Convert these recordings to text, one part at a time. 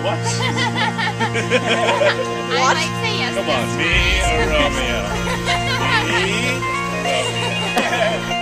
What? I might say yes. Come on, me or Romeo? Me or Romeo?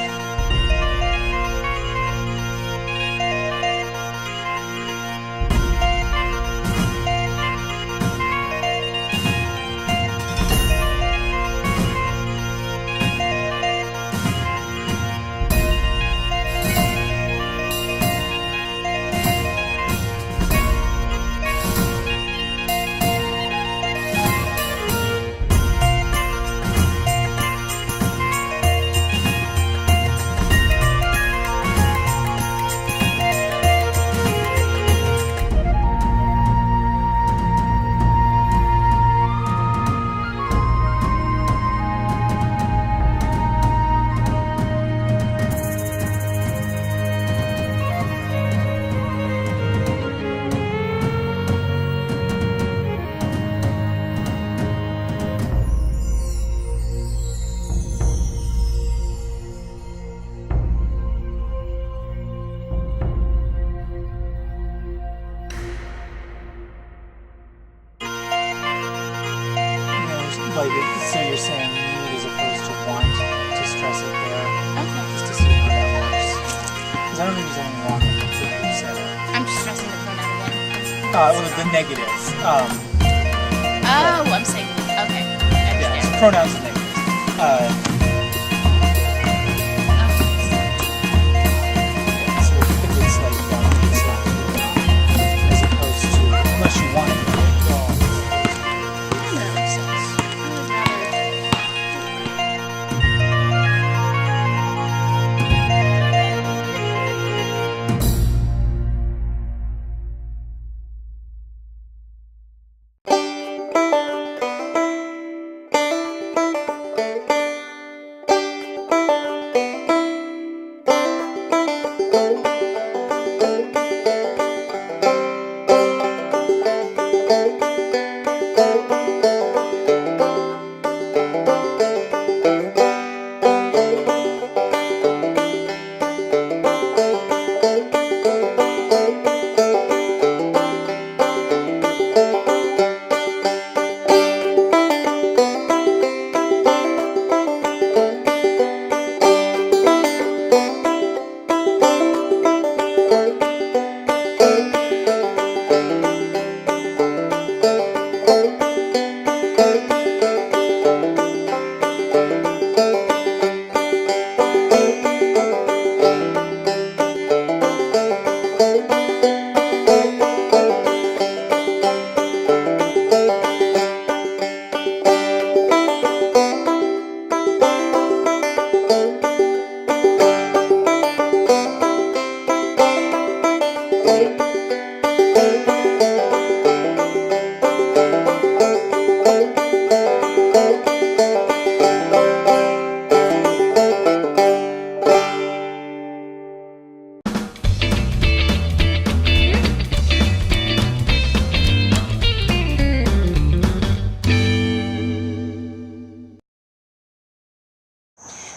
So you're saying need as opposed to want to stress it there. Okay. Just to see how that works. Because I don't think there's anything wrong with the way you said it. I'm just stressing the pronoun again. Well, the negatives. I'm saying, okay. I understand. Yes, pronouns and negatives. So if it's like it's not as opposed to unless you want it.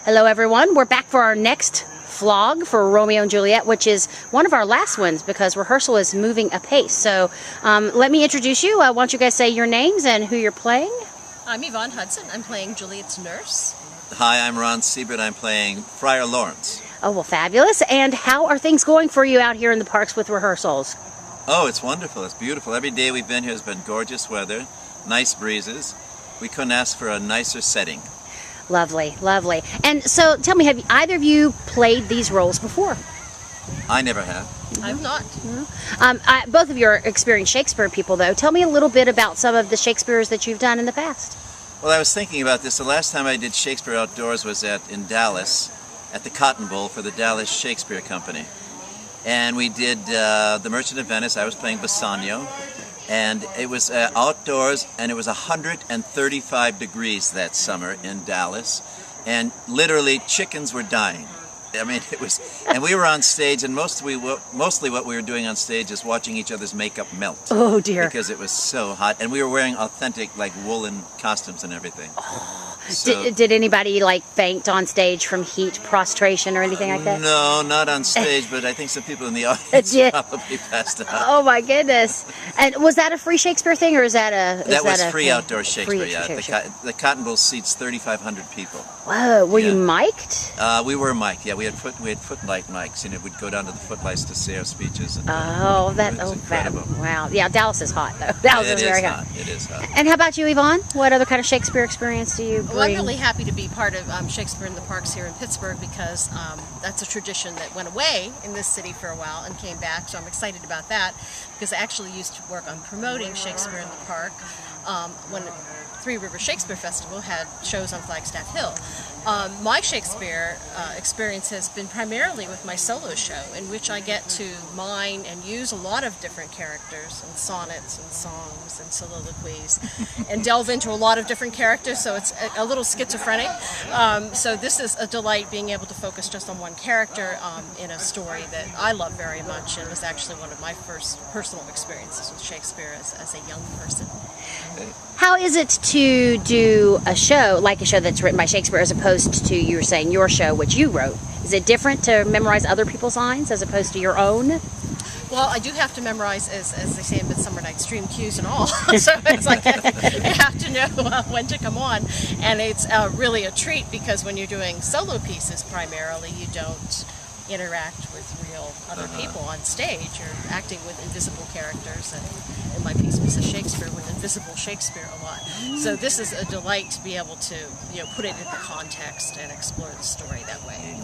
Hello everyone, we're back for our next vlog for Romeo and Juliet, which is one of our last ones because rehearsal is moving apace. So let me introduce you. Why don't you guys say your names and who you're playing? I'm Yvonne Hudson. I'm playing Juliet's nurse. Hi, I'm Ron Siebert. I'm playing Friar Lawrence. Oh, well, fabulous. And how are things going for you out here in the parks with rehearsals? Oh, it's wonderful. It's beautiful. Every day we've been here has been gorgeous weather, nice breezes. We couldn't ask for a nicer setting. Lovely, lovely. And so tell me, have either of you played these roles before? I never have. I'm not. Both of you are experienced Shakespeare people, though. Tell me a little bit about some of the Shakespeares that you've done in the past. Well, I was thinking about this. The last time I did Shakespeare outdoors was in Dallas, at the Cotton Bowl for the Dallas Shakespeare Company. And we did The Merchant of Venice. I was playing Bassanio. And it was outdoors, and it was 135 degrees that summer in Dallas. And literally, chickens were dying. I mean, it was, and we were on stage, and mostly what we were doing on stage is watching each other's makeup melt. Oh dear! Because it was so hot, and we were wearing authentic, like, woolen costumes and everything. Oh, So, Did anybody like faint on stage from heat, prostration, or anything like that? no, not on stage, but I think some people in the audience Yeah. probably passed out. Oh my goodness! And was that a free Shakespeare thing, or is that a? That was a free thing? outdoor Shakespeare. Free Yeah, Shakespeare. the Cotton Bowl seats 3,500 people. Whoa! Were you Yeah. mic'd? We were mic'd. Yeah, we had footlight mics, and it would go down to the footlights to say our speeches. And, Oh, it was incredible. wow! Yeah, Dallas is hot though. Dallas It is is very hot. It is hot. And how about you, Yvonne? What other kind of Shakespeare experience do you bring? Well, I'm really happy to be part of Shakespeare in the Parks here in Pittsburgh because that's a tradition that went away in this city for a while and came back. So I'm excited about that because I actually used to work on promoting Shakespeare in the Park when Three Rivers Shakespeare Festival had shows on Flagstaff Hill. My Shakespeare experience has been primarily with my solo show, in which I get to mine and use a lot of different characters and sonnets and songs and soliloquies and delve into a lot of different characters, so it's a little schizophrenic. So this is a delight being able to focus just on one character in a story that I love very much, and was actually one of my first personal experiences with Shakespeare as a young person. How is it to do a show, like a show that's written by Shakespeare, as opposed to, you were saying, your show, which you wrote? Is it different to memorize other people's lines as opposed to your own? Well, I do have to memorize, as they say in Midsummer Night's Dream, cues and all. So it's like you have to know when to come on. And it's really a treat because when you're doing solo pieces primarily, you don't interact with real other people on stage. You're acting with invisible characters, and my piece was a Shakespeare with invisible Shakespeare a lot. So this is a delight to be able to put it into context and explore the story that way.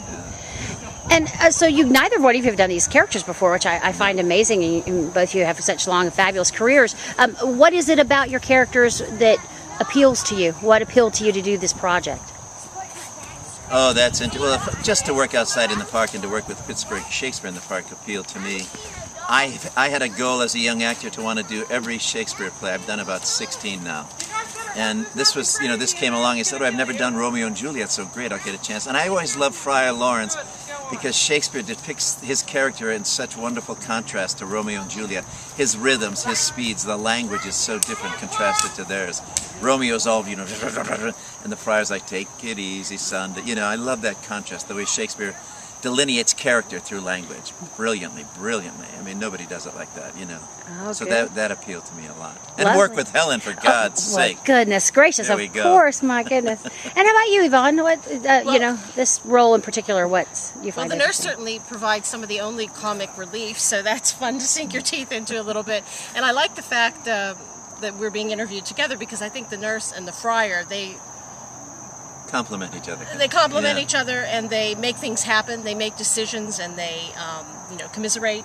And so neither one of you have done these characters before, which I find amazing, and both of you have such long and fabulous careers. What is it about your characters that appeals to you? What appealed to you to do this project? Oh, that's interesting. Well, just to work outside in the park and to work with Pittsburgh Shakespeare in the Park appealed to me. I had a goal as a young actor to want to do every Shakespeare play. I've done about 16 now. And this was, this came along. I said, I've never done Romeo and Juliet, so great, I'll get a chance. And I always loved Friar Lawrence because Shakespeare depicts his character in such wonderful contrast to Romeo and Juliet. His rhythms, his speeds, the language is so different contrasted to theirs. Romeo's all, and the Friar's like, take it easy, son. I love that contrast, the way Shakespeare delineates character through language brilliantly. I mean, nobody does it like that, Oh, so good. that appealed to me a lot. And Lovely. work with Helen, for God's sake. Well, goodness gracious, There we of go. course, my goodness. And how about you, Yvonne? What, this role in particular, what you Well, find the nurse interesting? certainly provides some of the only comic relief, so that's fun to sink your teeth into a little bit. And I like the fact that we're being interviewed together because I think the nurse and the friar, they Complement each other. complement Yeah. each other, and they make things happen. They make decisions, and they commiserate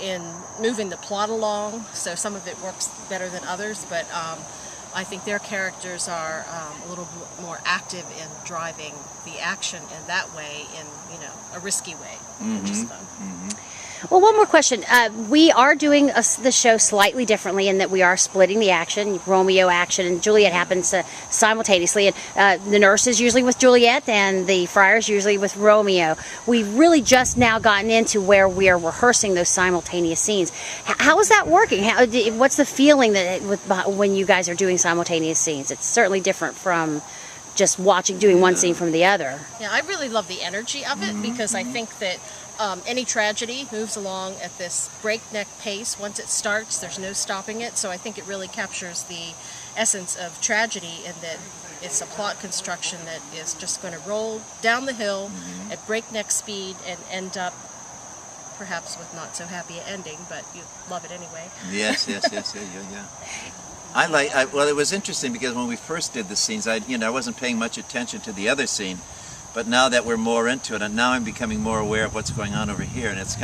in moving the plot along. So some of it works better than others, but I think their characters are a little more active in driving the action in that way, in a risky way, which is fun. Well, one more question. We are doing the show slightly differently in that we are splitting the action. Romeo action and Juliet happens simultaneously. And the nurse is usually with Juliet and the friar is usually with Romeo. We've really just now gotten into where we are rehearsing those simultaneous scenes. How is that working? What's the feeling when you guys are doing simultaneous scenes? It's certainly different from just doing one scene from the other. Yeah, I really love the energy of it because I think that any tragedy moves along at this breakneck pace. Once it starts, there's no stopping it. So I think it really captures the essence of tragedy in that it's a plot construction that is just going to roll down the hill at breakneck speed and end up perhaps with not so happy an ending, but you love it anyway. Yes. Well, it was interesting because when we first did the scenes, I wasn't paying much attention to the other scene, but now that we're more into it, and now I'm becoming more aware of what's going on over here, and it's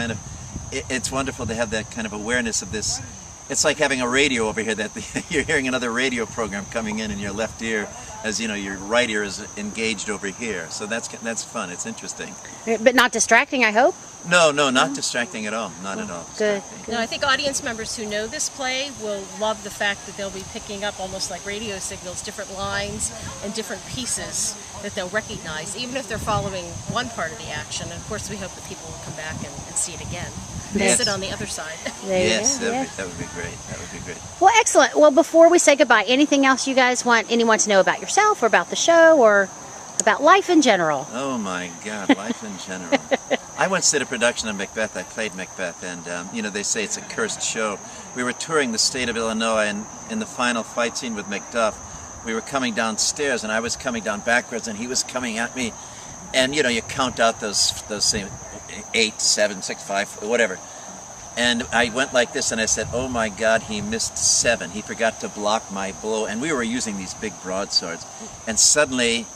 it's wonderful to have that kind of awareness of this. It's like having a radio over here that you're hearing another radio program coming in your left ear, as your right ear is engaged over here. So that's fun. It's interesting. But not distracting, I hope? No, not distracting at all. Not at all. Good. distracting. Now, I think audience members who know this play will love the fact that they'll be picking up almost like radio signals, different lines and different pieces that they'll recognize, even if they're following one part of the action. And of course, we hope that people will come back and see it again. Yes. sit on the other side. There you Yes, go, yeah. that would be great. That would be great. Well, excellent. Well, before we say goodbye, anything else you guys want anyone to know about yourself or about the show or about life in general? Oh my God, life in general. I once did a production of Macbeth. I played Macbeth, and you know, they say it's a cursed show. We were touring the state of Illinois, and in the final fight scene with Macduff, we were coming downstairs, and I was coming down backwards, and he was coming at me. And you know, you count out those same 8, 7, 6, 5, whatever. And I went like this, and I said, "Oh my God, he missed 7. He forgot to block my blow." And we were using these big broadswords, and suddenly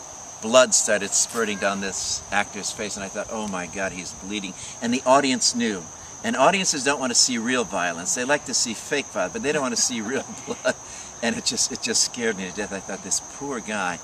blood started spurting down this actor's face, and I thought, oh my God, he's bleeding. And the audience knew. And audiences don't want to see real violence. They like to see fake violence, but they don't want to see real blood. And it just scared me to death. I thought, this poor guy.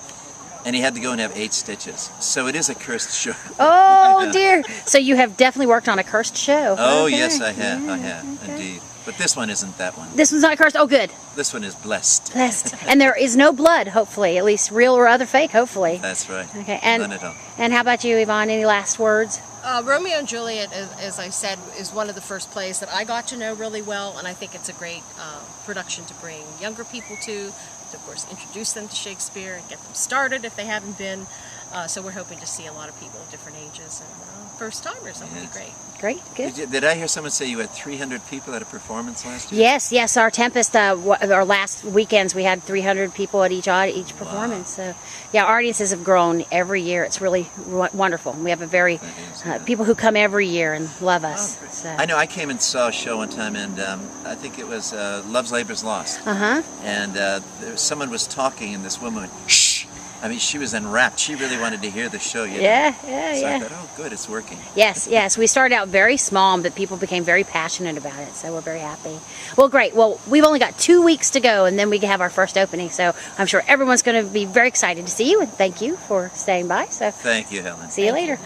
And he had to go and have 8 stitches. So it is a cursed show. Oh, dear. So you have definitely worked on a cursed show. Oh, Okay. yes, I have. I Yeah, have, okay. indeed. But this one isn't that one. This one's not cursed? Oh, good. This one is blessed. Blessed. And there is no blood, hopefully. At least real or other fake, hopefully. That's right. Okay. And, None at all. and how about you, Yvonne? Any last words? Romeo and Juliet, as I said, is one of the first plays that I got to know really well, and I think it's a great production to bring younger people to, of course, introduce them to Shakespeare and get them started if they haven't been. So we're hoping to see a lot of people of different ages and first-timers. That would be Yes. great. Great. Good. Did I hear someone say you had 300 people at a performance last year? Yes. Our Tempest, our last weekends, we had 300 people at each performance. So, yeah, our audiences have grown every year. It's really wonderful. We have a very people who come every year and love us. Oh, great. So. I know. I came and saw a show one time, and I think it was Love's Labor's Lost. And someone was talking, and this woman went, shh. I mean, she was enwrapped. She really wanted to hear the show. You know? Yeah. So I thought, oh, good, it's working. Yes. We started out very small, but people became very passionate about it, so we're very happy. Well, great. Well, we've only got 2 weeks to go, and then we can have our first opening, so I'm sure everyone's going to be very excited to see you, and thank you for staying by. So Thank you, Helen. see you later.